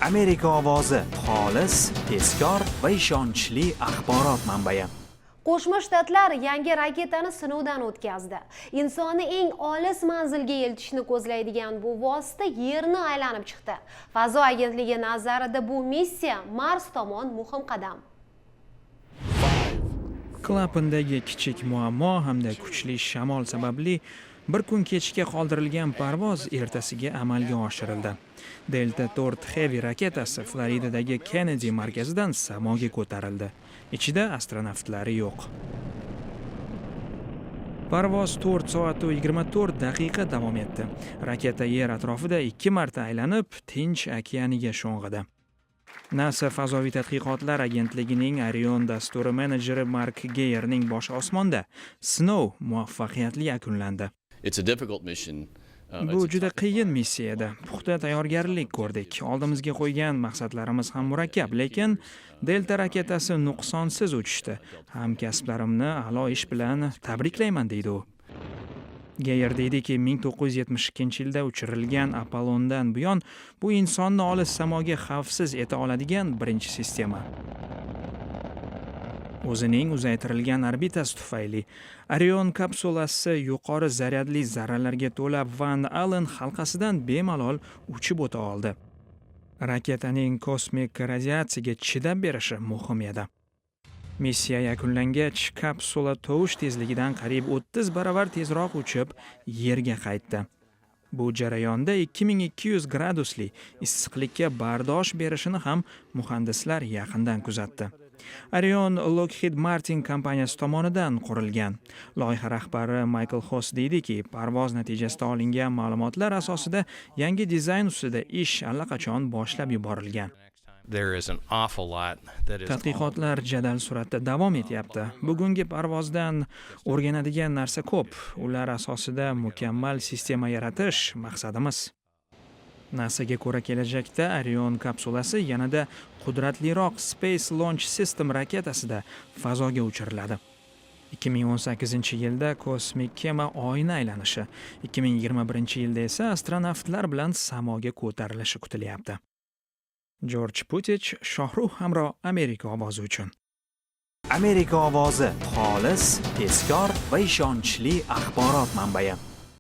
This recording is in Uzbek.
Amerika ovozi xolis, tezkor va ishonchli axborot manbai. Qo'shma Shtatlar yangi raketani sinovdan o'tkazdi. Insonni eng olis manzilga eltishni ko'zlaydigan bu vosita Yerni aylanib chiqdi. Fazo agentligi nazarida bu missiya Mars tomon muhim qadam. Klapandagi kichik muammo hamda kuchli shamol sababli bir kun kechga qoldirilgan parvoz ertasiga amalga oshirildi. Delta 4 Heavy raketasi Floridadagi Kennedy markazidan samoga ko'tarildi. Ichida astronavtlari yo'q. Parvoz 4 soat 24 daqiqa davom etdi. Raketa Yer atrofida 2 marta aylanib, Tinch okeaniga sho'ng'idi. NASA fazoviy tadqiqotlar agentligining Orion dasturi menejeri Mark Geyerning boshi osmonda sinov muvaffaqiyatli yakunlandi. Bu juda qiyin missiya edi. Puxta tayyorgarlik ko'rdik. Oldimizga qo'ygan maqsadlarimiz ham murakkab, lekin Delta raketasi nuqsonsiz uchishdi. Hamkasblarimni a'lo ish bilan tabriklayman deydi u. Geyer deydiki, 1972-yilda uchirilgan Apollondan buyon bu insonni olis samoga xavfsiz eta oladigan birinchi sistema. O'zining uzaytirilgan orbitasi tufayli Orion kapsulasi yuqori zaryadli zarralarga to'la Van Allen halqasidan bemalol uchib o'ta oldi. Raketaning kosmik radiatsiyaga chidab berishi muhim edi. Missiya yakunlangach, kapsula tovush tezligidan qariyb 30 baravar tezroq uchib, Yerga qaytdi. Bu jarayonda 2200 gradusli issiqlikka bardosh berishini ham muhandislar yaqindan kuzatdi. Orion Lockheed Martin kompaniyasi tomonidan qurilgan. Loyiha rahbari Michael Hoss deydiki, parvoz natijasida olingan ma'lumotlar asosida yangi dizayn ustida ish allaqachon boshlab yuborilgan. Tadqiqotlar jadal suratda davom etyapti. Bugungi parvozdan o'rganadigan narsa ko'p. Ular asosida mukammal sistema yaratish maqsadimiz. NASAga ko'ra kelajakda Orion kapsulasi yanada qudratliroq Space Launch System raketasida fazoga uchiriladi. 2018-yilda kosmik kema Oyni aylanishi, 2021-yilda esa astronavtlar bilan samoga ko'tarilishi kutilyapti. George Putich, Shohruh Hamro, Amerika ovozi uchun. Amerika ovozi xolis, tezkor va ishonchli axborot manbai.